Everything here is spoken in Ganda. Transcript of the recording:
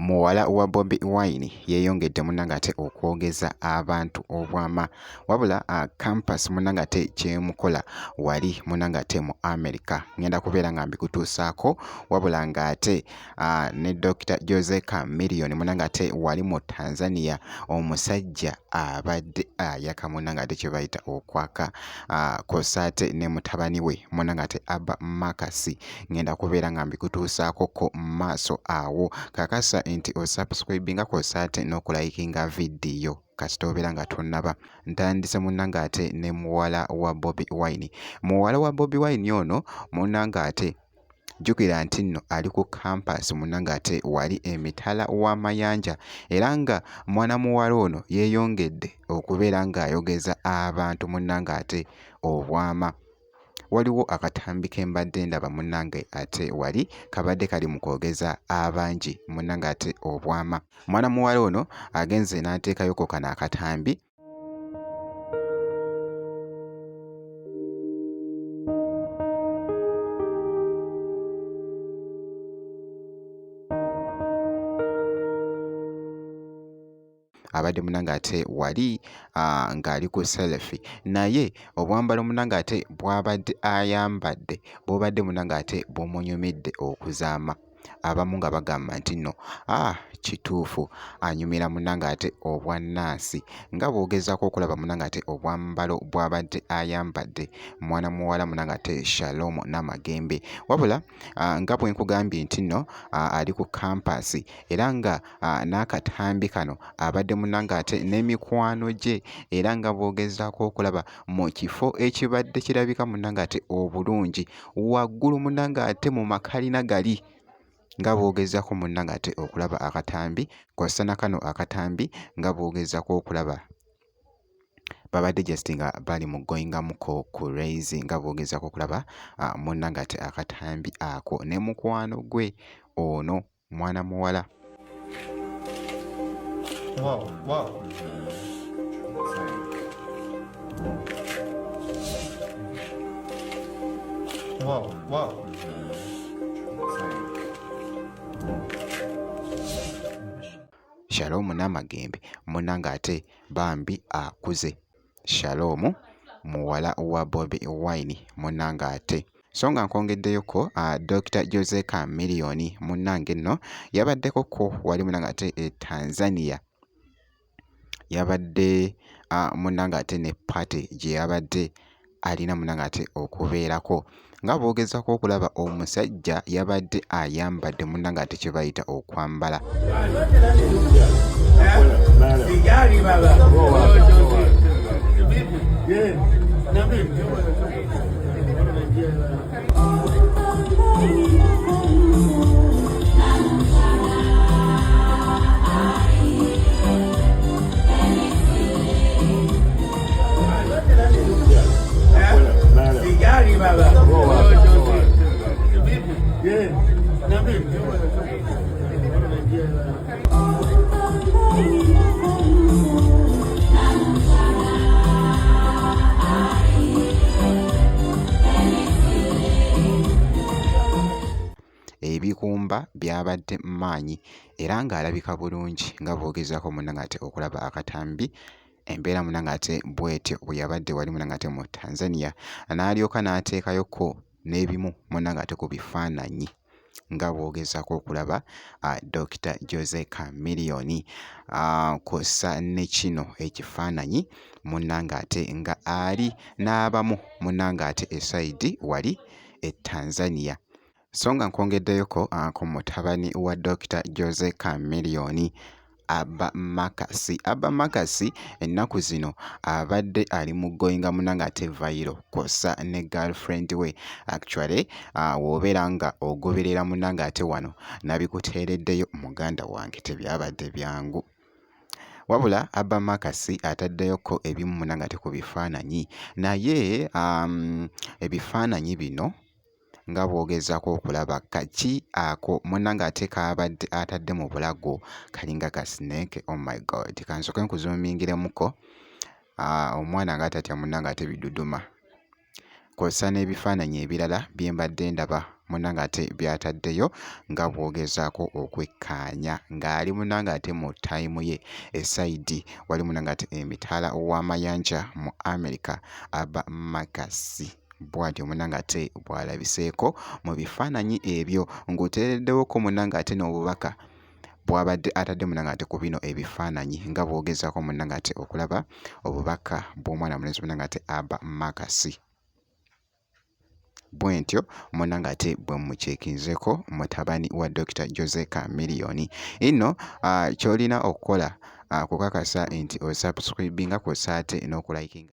muwala wa Bobi Wine yeeyongedde munnange ate okwogeza abantu obwama wabula campus munnange ate kyemukola wali munnange ate mu America ngenda kubeera nga mbikutuusaako wabula ng'ate ne Dr. Jose Chameleone munnange ate wali mu Tanzania omusajja abadde ayaka munnange ate kye bayita okwaka kw'ossa ate ne mutabani we munnange ate Abba Makasi ngenda kubeera nga mbikutuusaako ko maaso awo kakasa nti osubscribinga kw'ossa ate n'okulayikinga vidiyo kasita obeera nga tonnaba. Ntandise munnange ate ne muwala wa Bobi Wine. Muwala wa Bobi Wine ono munnange ate jjukira nti nno ali ku campus munnange ate wali emitala w'amayanja era nga mwana muwala ono yeeyongedde okubeera ng'ayogeza abantu munnange ate obwama. Waliwo akatambi ke mbadde ndaba munnange ate wali kabadde kali mu kwogeza abangi munnange ate obwama. Mwana muwala ono agenze n'ateekayoko kano akatambi abadde munnange ate wali ng'ali ku selfie naye obwambalo munnange ate bw'abadde ayambadde bw'obadde munnange ate bumunyumidde okuzaama. Abamu nga bagamba nti nno kituufu anyumira munnange ate obwannansi nga bw'ogezaako okulaba munnange ate obwambalo bw'abadde ayambadde mwana muwala munnange ate Shalom Namagembe wabula nga bwe nkugambye nti nno ali ku kampasi era nga n'akatambi kano abadde munnange ate n'emikwano gye era nga bw'ogezaako okulaba mu kifo ekibadde kirabika munnange ate obulungi waggulu munnange ate mu makalina gali nga bw'ogezaako munnange ate okulaba akatambi kw'ossa na kano akatambi nga bw'ogezaako okulaba babadde just nga bali mu goyingamuko ku raise nga bw'ogezaako okulaba munnange ate akatambi ako ne mukwano gwe ono mwana muwala. Wow, wow. Wow, wow. Shalom Namagembe munnange ate bambi akuze. Shalom muwala wa Bobi Wine munnange ate. So nga nkwongeddeyoko Dr. Jose Chameleone munnange nno yabaddeko ko wali munnange ate e Tanzania. Yabadde munnange ate ne party gye yabadde alina munnange ate okubeerako nga bw'ogezaako okulaba omusajja yabadde ayambadde munnange ate kye bayita okwambala. Ebikumba byabadde maanyi era ng'alabika bulungi nga bw'ogezaako munnange ate okulaba akatambi embeera munnange ate bw'etyo bwe yabadde wali munnange ate mu Tanzania n'alyoka n'ateekayoko n'ebimu munnange ate ku bifaananyi nga bw'ogezaako okulaba Dr. Jose Chameleone kw'ossa ne kino ekifaananyi munnange ate nga ali n'abamu munnange ate esayidi wali e Tanzania. So nga nkwongeddeyoko ku mutabani wa Dr. Jose Chameleone Abba Makasi. Abba Makasi ennaku zino abadde ali mu goyinga munnange ate viral kw'ossa ne girlfriend we. Actually w'obeera nga ogoberera munnange ate wano nabikuteereddeyo muganda wange tebyabadde byangu. Wabula Abba Makasi ataddeyoko ebimu munnange ate ku bifaananyi naye ebifaananyi bino nga bw'ogezaako okulaba kaki ako munnange ate kaabadde atadde mu bulago kalinga ka snake. Oh my god, kansooke nkuzuumingiremuko omwana nga atatya munnange ate biduduma kw'ossa n'ebifaananyi ebirala bye mbadde ndaba munnange ate by'ataddeyo nga bw'ogezaako okwekkaanya ng'ali munnange ate mu ttayimu ye esayidi wali munnange ate emitaala w'amayanja mu America Aba Makasi bw'atyo munnange ate bw'alabiseeko mu bifaananyi ebyo ng'oteereddewoko munnange ate n'obubaka bw'abadde atadde munnange ate ku bino ebifaananyi nga bw'ogezaako munnange ate okulaba obubaka bw'omwana mulenzi munnange ate Aba Makasi. Bwe ntyo munnange ate bwe muceekinzeeko mutabani wa Dr. Jose Chameleon. Nno ky'olina okukola kukakasa nti osubscribinga kw'ossa ate n'okulayikinga.